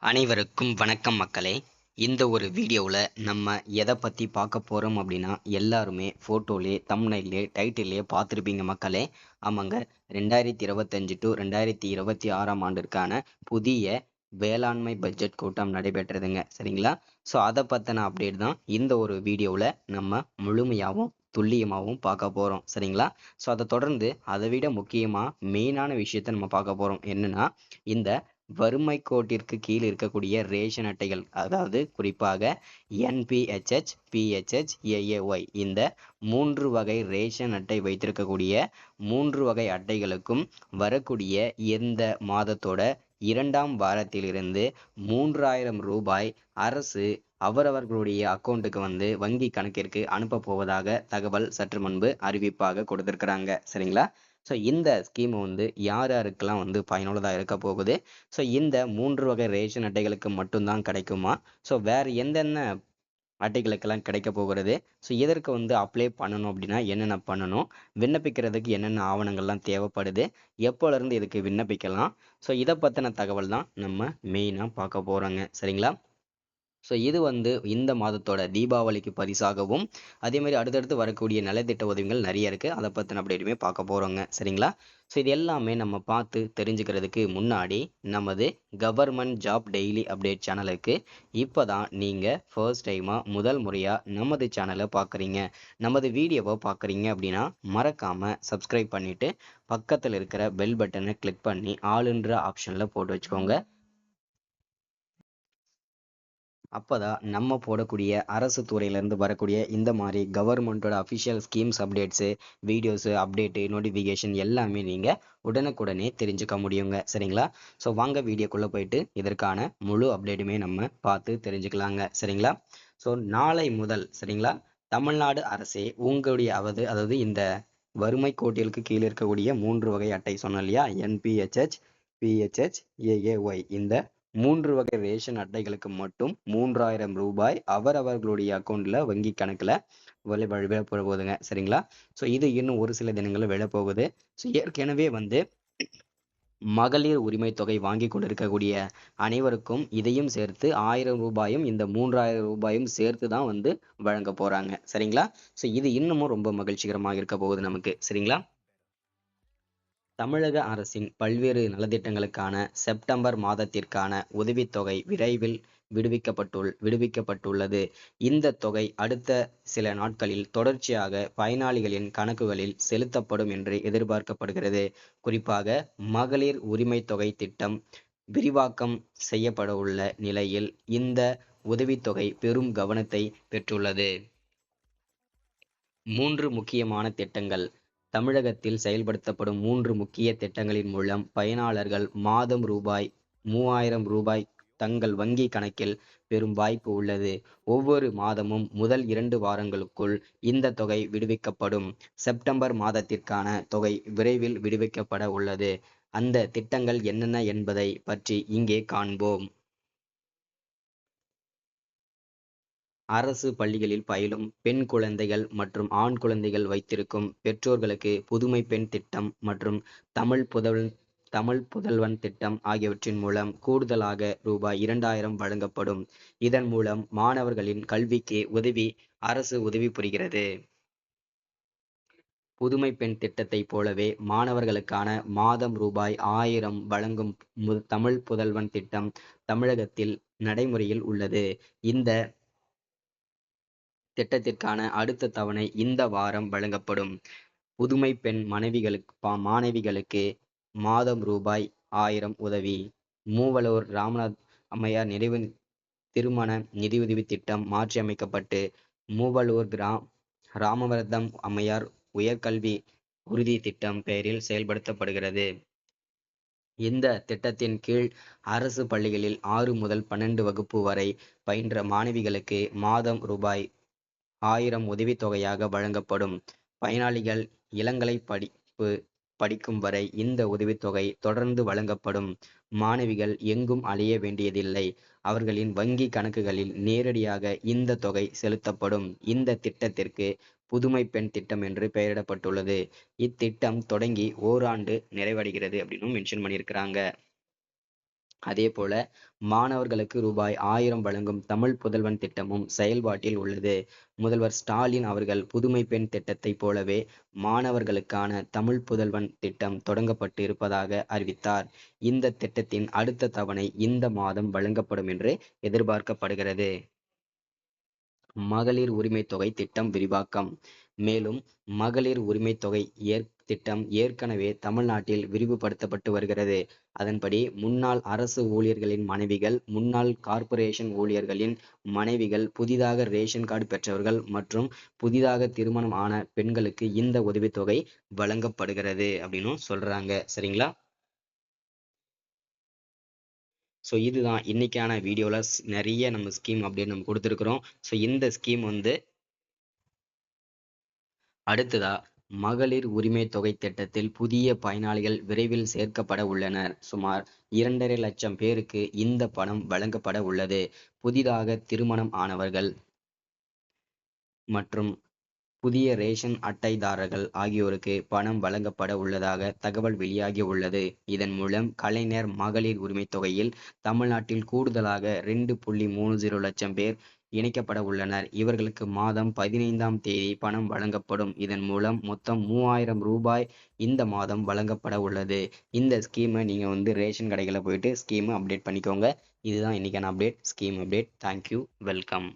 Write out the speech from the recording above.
அனைவருக்கும் வணக்கம் மக்களே. இந்த ஒரு வீடியோவில் நம்ம எதை பற்றி பார்க்க போகிறோம் அப்படின்னா, எல்லாருமே ஃபோட்டோலே தம்ப்நெயிலே டைட்டிலே பார்த்துருப்பீங்க மக்களே. ஆமாங்க, 2025 டு 2026 ஆண்டிற்கான புதிய வேளாண்மை பட்ஜெட் கூட்டம் நடைபெற்றதுங்க. சரிங்களா? ஸோ அதை பற்றின அப்டேட் தான் இந்த ஒரு வீடியோவில் நம்ம முழுமையாகவும் துல்லியமாகவும் பார்க்க போகிறோம். சரிங்களா? ஸோ அதை தொடர்ந்து அதை விட முக்கியமாக மெயினான விஷயத்தை நம்ம பார்க்க போகிறோம். என்னன்னா, இந்த வறுமை கோட்டிற்கு கீழ் இருக்கக்கூடிய ரேஷன் அட்டைகள், அதாவது குறிப்பாக என்பிஹெச்ஹெச், பிஹெச்ஹெச், ஏஏஒய், இந்த 3 வகை ரேஷன் அட்டை வைத்திருக்கக்கூடிய 3 வகை அட்டைகளுக்கும் வரக்கூடிய இந்த மாதத்தோட 2ஆம் வாரத்திலிருந்து 3000 ரூபாய் அரசு அவரவர்களுடைய அக்கௌண்ட்டுக்கு வங்கி கணக்கிற்கு அனுப்ப போவதாக தகவல் சற்று முன்பு அறிவிப்பாக கொடுத்திருக்கிறாங்க. சரிங்களா? ஸோ இந்த ஸ்கீம் யார் யாருக்கெல்லாம் பயனுள்ளதாக இருக்க போகுது, ஸோ இந்த 3 வகை ரேஷன் அட்டைகளுக்கு மட்டும்தான் கிடைக்குமா, ஸோ வேறு எந்தெந்த அட்டைகளுக்கெல்லாம் கிடைக்க போகிறது, ஸோ இதற்கு அப்ளை பண்ணணும் அப்படின்னா என்னென்ன பண்ணணும், விண்ணப்பிக்கிறதுக்கு என்னென்ன ஆவணங்கள்லாம் தேவைப்படுது, எப்போலேருந்து இதுக்கு விண்ணப்பிக்கலாம், ஸோ இதை பற்றின தகவல் தான் நம்ம மெயினாக பார்க்க போகிறோங்க. சரிங்களா? ஸோ இது இந்த மாதத்தோட தீபாவளிக்கு பரிசாகவும், அதே மாதிரி அடுத்தடுத்து வரக்கூடிய நலத்திட்ட உதவிகள் நிறைய இருக்குது. அதை பற்றின அப்டேட்டுமே பார்க்க போகிறோங்க. சரிங்களா? ஸோ இது எல்லாமே நம்ம பார்த்து தெரிஞ்சுக்கிறதுக்கு முன்னாடி நமது கவர்மெண்ட் ஜாப் டெய்லி அப்டேட் சேனலுக்கு இப்போ தான் நீங்கள் ஃபர்ஸ்ட் டைமாக முதல் முறையாக நமது சேனலை பார்க்குறீங்க, நமது வீடியோவை பார்க்குறீங்க அப்படின்னா மறக்காமல் சப்ஸ்கிரைப் பண்ணிவிட்டு பக்கத்தில் இருக்கிற பெல் பட்டனை கிளிக் பண்ணி ஆளுன்ற ஆப்ஷனில் போட்டு வச்சுக்கோங்க. அப்போதான் நம்ம போடக்கூடிய அரசு துறையிலேருந்து வரக்கூடிய இந்த மாதிரி கவர்மெண்ட்டோட official schemes updates, videos, update, notification எல்லாமே நீங்கள் உடனுக்குடனே தெரிஞ்சுக்க முடியுங்க. சரிங்களா? ஸோ வாங்க வீடியோக்குள்ளே போயிட்டு இதற்கான முழு அப்டேட்டுமே நம்ம பார்த்து தெரிஞ்சுக்கலாங்க. சரிங்களா? ஸோ நாளை முதல், சரிங்களா, தமிழ்நாடு அரசே உங்களுடைய அதாவது இந்த வறுமை கோட்டிலுக்கு கீழே இருக்கக்கூடிய 3 வகை அட்டை சொன்னோம் இல்லையா, என்பிஹெச்ஹெச், பிஹெச்ஹெச், ஏஏஒய், இந்த 3 வகை ரேஷன் அட்டைகளுக்கு மட்டும் 3000 ரூபாய் அவரவர்களுடைய அக்கௌண்ட்ல வங்கி கணக்குல விழ போகுதுங்க. சரிங்களா? ஸோ இது இன்னும் ஒரு சில தினங்களில் விழ போகுது. ஸோ ஏற்கனவே மகளிர் உரிமை தொகை வாங்கி கொண்டிருக்கக்கூடிய அனைவருக்கும் இதையும் சேர்த்து 1000 ரூபாயும் இந்த 3000 ரூபாயும் சேர்த்து தான் வழங்க போறாங்க. சரிங்களா? ஸோ இது இன்னமும் ரொம்ப மகிழ்ச்சிகரமாக இருக்க போகுது நமக்கு. சரிங்களா? தமிழக அரசின் பல்வேறு நலத்திட்டங்களுக்கான செப்டம்பர் மாதத்திற்கான உதவித்தொகை விரைவில் விடுவிக்கப்பட்டுள்ளது. இந்த தொகை அடுத்த சில நாட்களில் தொடர்ச்சியாக பயனாளிகளின் கணக்குகளில் செலுத்தப்படும் என்று எதிர்பார்க்கப்படுகிறது. குறிப்பாக மகளிர் உரிமை தொகை திட்டம் விரிவாக்கம் செய்யப்பட உள்ள நிலையில் இந்த உதவித்தொகை பெரும் கவனத்தை பெற்றுள்ளது. 3 முக்கியமான திட்டங்கள். தமிழகத்தில் செயல்படுத்தப்படும் 3 முக்கிய திட்டங்களின் மூலம் பயனாளர்கள் மாதம் ரூபாய் 3000 தங்கள் வங்கி கணக்கில் பெறும் வாய்ப்பு உள்ளது. ஒவ்வொரு மாதமும் முதல் 2 வாரங்களுக்குள் இந்த தொகை விடுவிக்கப்படும். செப்டம்பர் மாதத்திற்கான தொகை விரைவில் விடுவிக்கப்பட உள்ளது. அந்த திட்டங்கள் என்னென்ன என்பதை பற்றி இங்கே காண்போம். அரசு பள்ளிகளில் பயிலும் பெண் குழந்தைகள் மற்றும் ஆண் குழந்தைகள் வைத்திருக்கும் பெற்றோர்களுக்கு புதுமை பெண் திட்டம் மற்றும் தமிழ் புதல்வன் திட்டம் ஆகியவற்றின் மூலம் கூடுதலாக ரூபாய் 2000 வழங்கப்படும். இதன் மூலம் மாணவர்களின் கல்விக்கு அரசு உதவி புரிகிறது. புதுமை பெண் திட்டத்தை போலவே மாணவர்களுக்கான மாதம் ரூபாய் 1000 வழங்கும் தமிழ் புதல்வன் திட்டம் தமிழகத்தில் நடைமுறையில் உள்ளது. இந்த திட்டத்திற்கான அடுத்த தவணை இந்த வாரம் வழங்கப்படும். புதுமை பெண் மாணவிகளுக்கு மாதம் ரூபாய் 1000 உதவி. மூவலூர் ராமநாத் அம்மையார் திருமண நிதியுதவி திட்டம் மாற்றியமைக்கப்பட்டு மூவலூர் ராமவர்தம் அம்மையார் உயர்கல்வி உறுதி திட்டம் பெயரில் செயல்படுத்தப்படுகிறது. இந்த திட்டத்தின் கீழ் அரசு பள்ளிகளில் 6 முதல் 12 வகுப்பு வரை பயின்ற மாணவிகளுக்கு மாதம் ரூபாய் 1000 உதவித்தொகையாக வழங்கப்படும். பயனாளிகள் இளங்கலை படிப்பு படிக்கும் வரை இந்த உதவித்தொகை தொடர்ந்து வழங்கப்படும். மாணவிகள் எங்கும் அலைய வேண்டியதில்லை. அவர்களின் வங்கி கணக்குகளில் நேரடியாக இந்த தொகை செலுத்தப்படும். இந்த திட்டத்திற்கு புதுமை பெண் திட்டம் என்று பெயரிடப்பட்டுள்ளது. இத்திட்டம் தொடங்கி ஓராண்டு நிறைவடைகிறது அப்படின்னு மென்ஷன் பண்ணியிருக்கிறாங்க. அதே போல மாணவர்களுக்கு ரூபாய் 1000 வழங்கும் தமிழ் புதல்வன் திட்டமும் செயல்பாட்டில் உள்ளது. முதல்வர் ஸ்டாலின் அவர்கள் புதுமை பெண் திட்டத்தை போலவே மாணவர்களுக்கான தமிழ் புதல்வன் திட்டம் தொடங்கப்பட்டு இருப்பதாக அறிவித்தார். இந்த திட்டத்தின் அடுத்த தவணை இந்த மாதம் வழங்கப்படும் என்று எதிர்பார்க்கப்படுகிறது. மகளிர் உரிமை தொகை திட்டம் விரிவாக்கம். மேலும் மகளிர் உரிமை தொகை திட்டம் ஏற்கனவே தமிழ்நாட்டில் விரிவுபடுத்தப்பட்டு வருகிறது. அதன்படி முன்னாள் அரசு ஊழியர்களின் மனைவிகள், முன்னாள் கார்ப்பரேஷன் ஊழியர்களின் மனைவிகள், புதிதாக ரேஷன் கார்டு பெற்றவர்கள் மற்றும் புதிதாக திருமணம் ஆன பெண்களுக்கு இந்த உதவித்தொகை வழங்கப்படுகிறது அப்படின்னு சொல்றாங்க. சரிங்களா? ஸோ இதுதான் இன்னைக்கான வீடியோவில் நிறைய நம்ம ஸ்கீம் அப்படின்னு நம்ம கொடுத்துருக்குறோம். ஸோ இந்த ஸ்கீம் வந்து அடுத்ததா மகளிர் உரிமை தொகை திட்டத்தில் புதிய பயனாளிகள் விரைவில் சேர்க்கப்பட உள்ளனர். சுமார் 2.5 லட்சம் பேருக்கு இந்த பணம் வழங்கப்பட உள்ளது. புதிதாக திருமணம் ஆனவர்கள் மற்றும் புதிய ரேஷன் அட்டைதாரர்கள் ஆகியோருக்கு பணம் வழங்கப்பட உள்ளதாக தகவல் வெளியாகி உள்ளது. இதன் மூலம் கலைஞர் மகளிர் உரிமை தொகையில் தமிழ்நாட்டில் கூடுதலாக 2.30 லட்சம் பேர் இணைக்கப்பட உள்ளனர். இவர்களுக்கு மாதம் 15ஆம் தேதி பணம் வழங்கப்படும். இதன் மூலம் மொத்தம் 3000 ரூபாய் இந்த மாதம் வழங்கப்பட உள்ளது. இந்த ஸ்கீமை நீங்க வந்து ரேஷன் கடைகளை போயிட்டு ஸ்கீமை அப்டேட் பண்ணிக்கோங்க. இதுதான் இன்னைக்கான update, scheme update. Thank you, welcome.